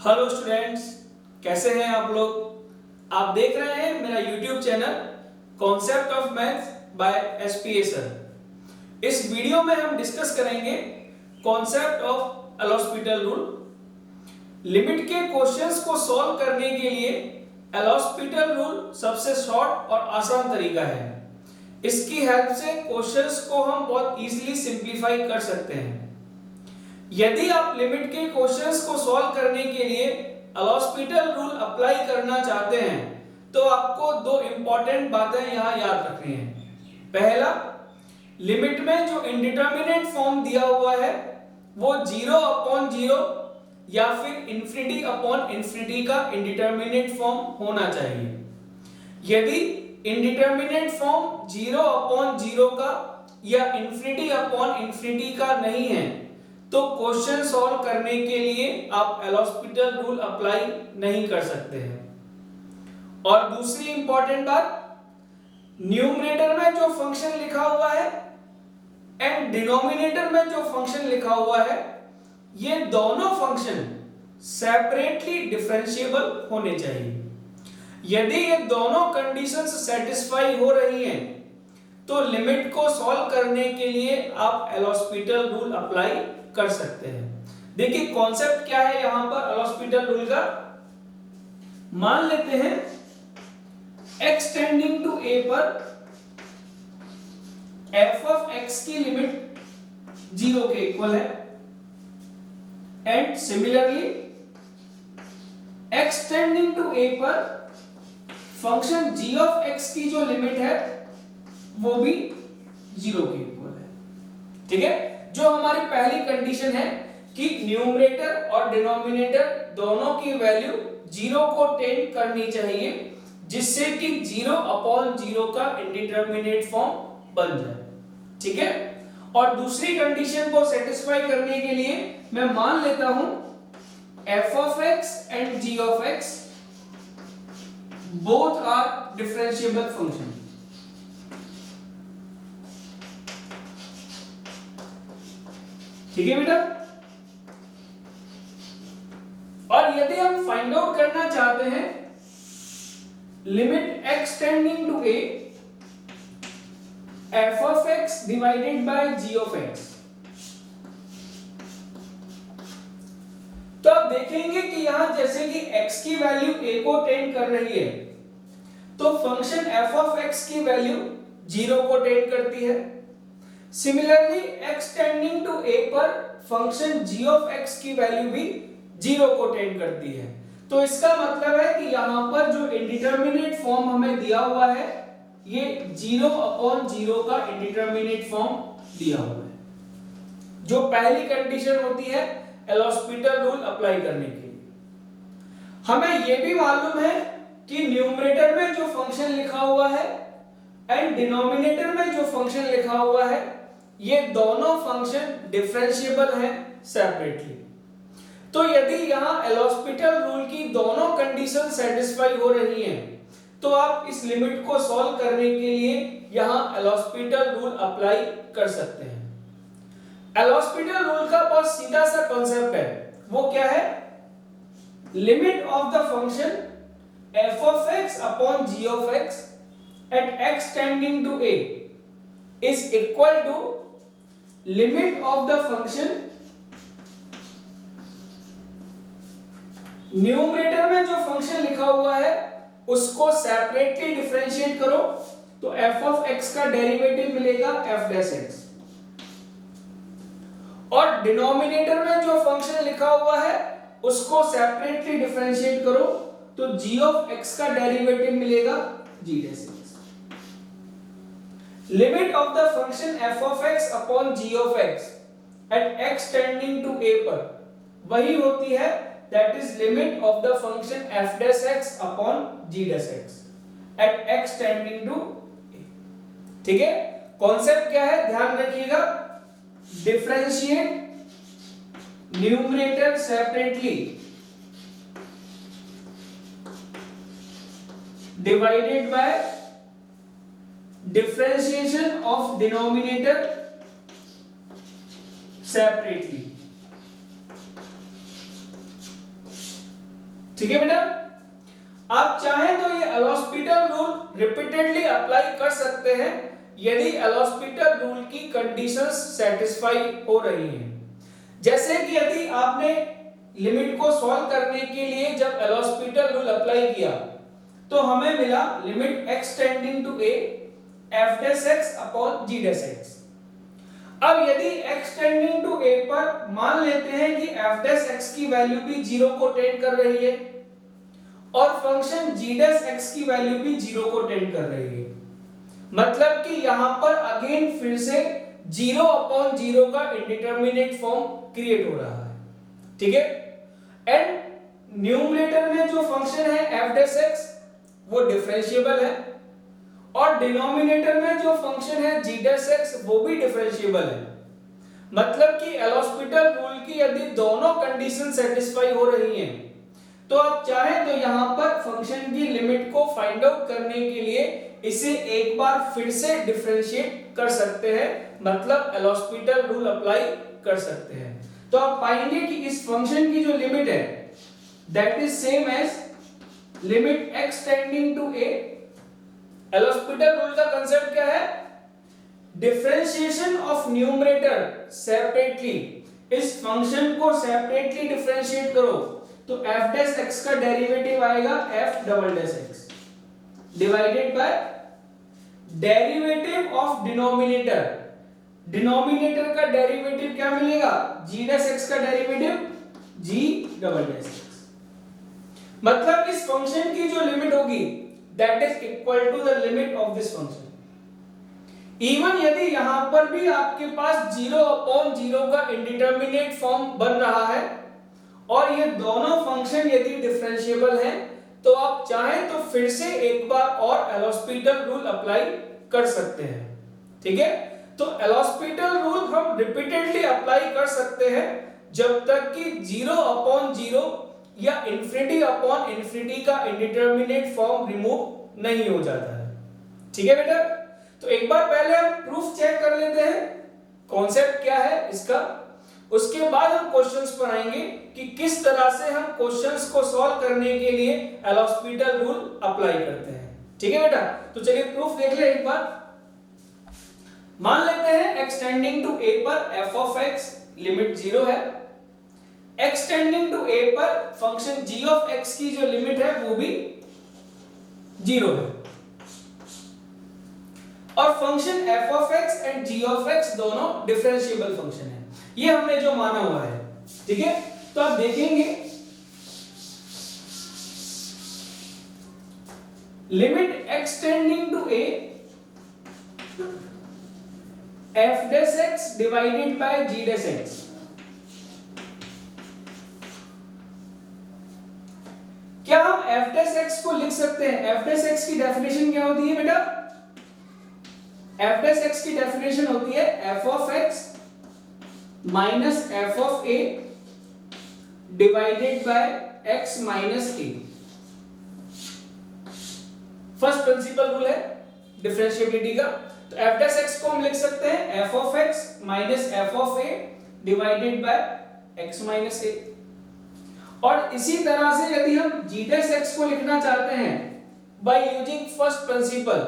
Hello students, कैसे हैं आप लोग। आप देख रहे हैं मेरा YouTube channel concept of maths by SPA sir. इस वीडियो में हम डिस्कस करेंगे कॉन्सेप्ट ऑफ एल'हॉस्पिटल रूल। लिमिट के क्वेश्चंस को सॉल्व करने के लिए एल'हॉस्पिटल रूल सबसे शॉर्ट और आसान तरीका है। इसकी हेल्प से क्वेश्चंस को हम बहुत इजीली सिंप्लीफाई कर सकते हैं। यदि आप लिमिट के क्वेश्चंस को सॉल्व करने के लिए एल'हॉस्पिटल रूल अप्लाई करना चाहते हैं तो आपको दो इंपॉर्टेंट बातें यहां याद रखनी है। पहला, लिमिट में जो इंडिटरमिनेट फॉर्म दिया हुआ है वो 0/0 या फिर इंफिनिटी का इंडिटरमिनेट फॉर्म होना चाहिए। यदि इंडिटरमिनेट फॉर्म 0/0 का या इंफिनिटी का नहीं है तो क्वेश्चन सॉल्व करने के लिए आप एल'हॉस्पिटल रूल अप्लाई नहीं कर सकते हैं। और दूसरी इंपॉर्टेंट बात, न्यूमरेटर में जो फंक्शन लिखा हुआ है एंड डिनोमिनेटर में जो फंक्शन लिखा हुआ है, ये दोनों फंक्शन सेपरेटली डिफरेंशिएबल होने चाहिए। यदि ये दोनों कंडीशंस सेटिस्फाई हो रही हैं तो लिमिट को सॉल्व करने के लिए आप एल'हॉस्पिटल रूल अप्लाई कर सकते हैं। देखिए कॉन्सेप्ट क्या है यहां पर एल'हॉस्पिटल रूल का। मान लेते हैं x टेंडिंग टू a पर f ऑफ x की लिमिट 0 के इक्वल है and similarly x tending to a पर फंक्शन g ऑफ x की जो लिमिट है वो भी 0 के इक्वल है। ठीक है, जो हमारी पहली कंडीशन है कि न्यूमरेटर और डिनोमिनेटर दोनों की वैल्यू 0 को टेंड करनी चाहिए जिससे कि 0/0 का इंडिटरमिनेट फॉर्म बन जाए। ठीक है, और दूसरी कंडीशन को सेटिस्फाई करने के लिए मैं मान लेता हूं f of x and g of x both are differentiable function। ठीक है बेटा, और यदि हम फाइंड आउट करना चाहते हैं limit x tending to a f of x divided by g of x, तो आप देखेंगे कि यहां जैसे कि x की वैल्यू a को टेंड कर रही है तो फंक्शन f of x की वैल्यू 0 को टेंड करती है। Similarly x tending to a पर फंक्शन g of x की वैल्यू भी 0 को टेंड करती है। तो इसका मतलब है कि यहां पर जो इंडिटरमिनेट फॉर्म हमें दिया हुआ है ये 0/0 का इंडिटरमिनेट फॉर्म दिया हुआ है, जो पहली कंडीशन होती है एल'हॉस्पिटल रूल अप्लाई करने के लिए। हमें यह भी मालूम है कि न्यूमरेटर में जो फंक्शन लिखा हुआ है एंड डिनोमिनेटर में जो फंक्शन लिखा हुआ है ये दोनों फंक्शन डिफरेंशिएबल हैं सेपरेटली। तो यदि यहां एल'हॉस्पिटल रूल की दोनों कंडीशन सेटिस्फाई हो रही हैं तो आप इस लिमिट को सॉल्व करने के लिए यहां एल'हॉस्पिटल रूल अप्लाई कर सकते हैं। एल'हॉस्पिटल रूल का बहुत सीधा सा कॉन्सेप्ट है, वो क्या है, limit of the function f of x upon g of x at x tending to a is equal to limit of the function, numerator में जो फंक्शन लिखा हुआ है उसको सेपरेटली डिफरेंशिएट करो तो f of x का डेरिवेटिव मिलेगा f dash x, और डिनोमिनेटर में जो फंक्शन लिखा हुआ है उसको सेपरेटली डिफरेंशिएट करो तो g of x का डेरिवेटिव मिलेगा g dash x। Limit of the function f of x upon g of x at x tending to a पर वही होती है, that is limit of the function f dash x upon g dash x at x tending to a। ठीक है, concept क्या है ध्यान रखिएगा, differentiate numerator separately divided by differentiation of denominator separately। ठीक है बेटा, आप चाहें तो ये एल'हॉस्पिटल रूल रिपीटेडली अप्लाई कर सकते हैं यदि एल'हॉस्पिटल रूल की कंडीशंस सेटिस्फाई हो रही हैं। जैसे कि यदि आपने लिमिट को सॉल्व करने के लिए जब एल'हॉस्पिटल रूल अप्लाई किया तो हमें मिला limit x tending to a f dash x upon g dash x। अब यदि x टेंडिंग टू a पर मान लेते हैं कि f डैश x की वैल्यू भी 0 को टेंड कर रही है और फंक्शन g डैश x की वैल्यू भी 0 को टेंड कर रही है, मतलब कि यहां पर अगेन फिर से 0 अपॉन 0 का इंडिटरमिनेट फॉर्म क्रिएट हो रहा है। ठीक है, एंड न्यूमरेटर में जो फंक्शन है f डैश x वो डिफरेंशिएबल है और डिनोमिनेटर में जो फंक्शन है g डैश x वो भी डिफरेंशिएबल है। मतलब कि एल'हॉस्पिटल रूल की यदि दोनों कंडीशन सेटिस्फाई हो रही हैं तो आप चाहें तो यहां पर फंक्शन की लिमिट को फाइंड आउट करने के लिए इसे एक बार फिर से डिफरेंशिएट कर सकते हैं, मतलब एल'हॉस्पिटल रूल अप्लाई कर सकते हैं। तो आप पाएंगे कि इस फंक्शन की जो लिमिट है that is same as limit x tending to a। L'Hospital rule का कांसेप्ट क्या है? Differentiation of numerator separately. इस फंक्शन को सेपरेटली डिफरेंशिएट करो तो f डैश x का डेरिवेटिव आएगा f double dash x divided by derivative of denominator. Denominator का डेरिवेटिव क्या मिलेगा? g डैश x का derivative g double dash x। मतलब इस फंक्शन की जो लिमिट होगी that is equal to the limit of this function. Even यदि यहां पर भी आपके पास 0 अपॉन 0 का इंडिटरमिनेट फॉर्म बन रहा है और ये दोनों फंक्शन यदि डिफरेंशिएबल हैं तो आप चाहें तो फिर से एक बार और एल'हॉस्पिटल रूल अप्लाई कर सकते हैं। ठीक है, तो एल'हॉस्पिटल रूल हम रिपीटेडली अप्लाई कर सकते हैं जब तक कि 0 अपॉन 0 या इंफिनिटी अपॉन इंफिनिटी का इंडिटरमिनेट फॉर्म रिमूव नहीं हो जाता है। ठीक है बेटा, तो एक बार पहले हम प्रूफ चेक कर लेते हैं कॉन्सेप्ट क्या है इसका, उसके बाद हम क्वेश्चंस पर आएंगे कि किस तरह से हम क्वेश्चंस को सॉल्व करने के लिए एल'हॉस्पिटल रूल अप्लाई करते हैं। ठीक है बेटा, तो चलिए प्रूफ देख ले एक बार। मान लेते हैं x टेंडिंग टू a पर f ऑफ x लिमिट 0 है, x टेंडिंग टू a पर फंक्शन g ऑफ x की जो लिमिट है वो भी 0 है और function f of x and g of x दोनों डिफरेंशिएबल फंक्शन है, ये हमने जो माना हुआ है। ठीक है, तो आप देखेंगे limit x tending to a f dash x divided by g dash x। क्या हम f डैश x को लिख सकते हैं? f डैश x की डेफिनेशन क्या होती है बेटा? f डैश x की डेफिनेशन होती है f of x minus f of a divided bye x minus a। First principle rule है डिफरेंशिएबिलिटी का, तो f डैश x को हम लिख सकते हैं f of x minus f of a divided bye x minus a। और इसी तरह से यदि हम g डैश x को लिखना चाहते हैं बाय यूजिंग फर्स्ट प्रिंसिपल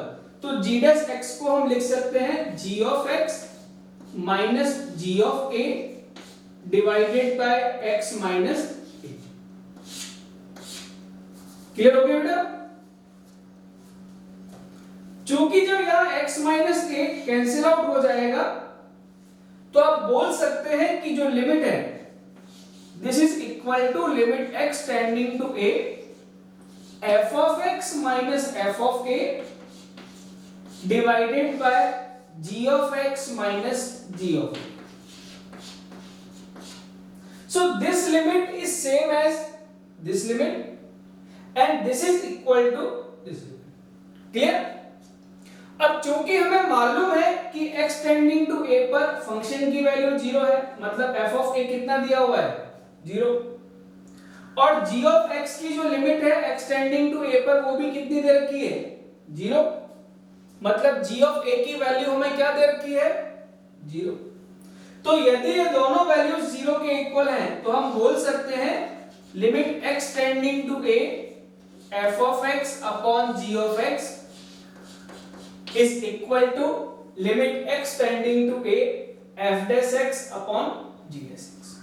तो g डैश x को हम लिख सकते हैं g of x minus g of a divided bye x minus a। Clear हो गया बेटा? चूंकि जब यहां x minus a cancel out हो जाएगा तो आप बोल सकते हैं कि जो लिमिट है this is equal to limit x tending to a f of x minus f of a divided by g of x minus g of a. So this limit is same as this limit and this is equal to this limit. Clear? अब चूंकि हमें मालूम है कि x tending to a पर function की value 0 है, मतलब f of a कितना दिया हुआ है? 0। और g of x की जो लिमिट है x टेंडिंग टू a पर वो भी कितनी दे रखी है? 0। मतलब g ऑफ a की वैल्यू हमें क्या दे रखी है? 0। तो यदि ये दोनों वैल्यूज 0 के इक्वल हैं तो हम बोल सकते हैं limit x tending to a f of x upon g of x is equal to limit x tending to a f dash x upon g dash x।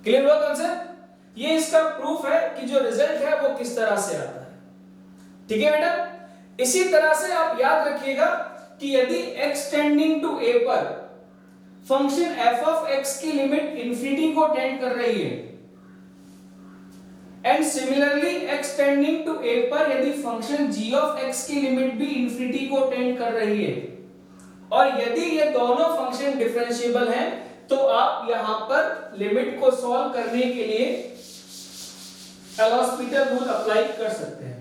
Clear हुआ कॉन्सेप्ट? ये इसका प्रूफ है कि जो रिजल्ट है वो किस तरह से आता है। ठीक है बेटा, इसी तरह से आप याद रखिएगा कि यदि x टेंडिंग टू a पर फंक्शन f of x की लिमिट इंफिनिटी को टेंड कर रही है and similarly x tending to a पर यदि फंक्शन g of x की लिमिट भी इंफिनिटी को टेंड कर रही है और यदि ये दोनों फंक्शन डिफरेंशिएबल हैं तो आप यहां पर लिमिट को सॉल्व करने के लिए एल'हॉस्पिटल रूल अप्लाई कर सकते हैं।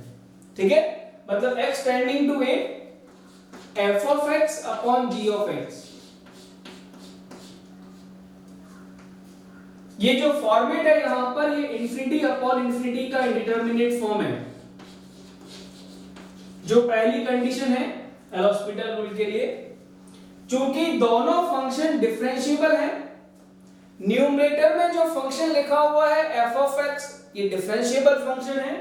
ठीक है, मतलब x tending to a f of x upon g of x, ये जो फॉर्मेट है यहां पर ये इंफिनिटी अपॉन इंफिनिटी का इंडिटरमिनेट फॉर्म है। जो पहली कंडीशन है एल'हॉस्पिटल रूल के लिए, चूंकि दोनों फंक्शन डिफरेंशिएबल हैं, न्यूमरेटर में जो फंक्शन लिखा हुआ है f of x ये डिफरेंशिएबल फंक्शन है,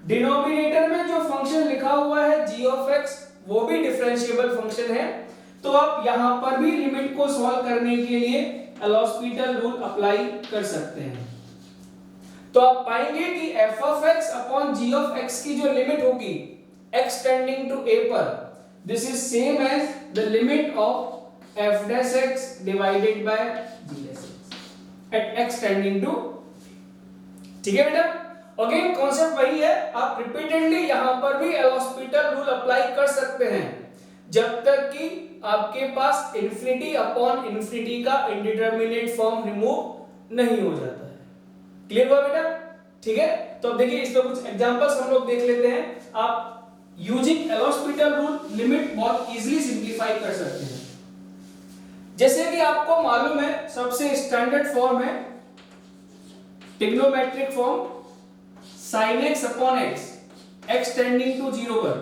डिनोमिनेटर में जो फंक्शन लिखा हुआ है g of x वो भी डिफरेंशिएबल फंक्शन है, तो आप यहां पर भी लिमिट को सॉल्व करने के लिए एल'हॉस्पिटल रूल अप्लाई कर सकते हैं। तो आप पाएंगे कि f of x upon g of x की जो लिमिट होगी x टेंडिंग टू a पर, this is same as the limit of f dash x divided by g dash x at x tending to. ठीक है बेटा, again concept वही है, आप रिपीटेडली यहां पर भी एल'हॉस्पिटल रूल अप्लाई कर सकते हैं जब तक कि आपके पास इंफिनिटी अपॉन इंफिनिटी का इंडिटरमिनेट फॉर्म रिमूव नहीं हो जाता है। क्लियर हुआ बेटा? ठीक है, तो अब देखिए इसमें कुछ एग्जांपल्स हम लोग देख लेते हैं। आप यूजिंग एल'हॉस्पिटल रूल लिमिट बहुत इजीली सिंपलीफाई कर सकते हैं। जैसे कि आपको मालूम है सबसे स्टैंडर्ड फॉर्म है trigonometric form sin x upon x tending to 0 पर।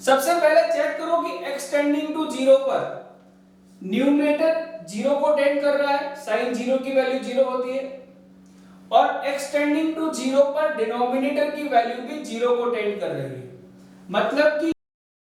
सबसे पहले चेक करो कि x टेंडिंग टू 0 पर न्यूमरेटर 0 को टेंड कर रहा है, sin 0 की वैल्यू 0 होती है, और x टेंडिंग टू 0 पर डिनोमिनेटर की वैल्यू भी 0 को टेंड कर रही है। मतलब कि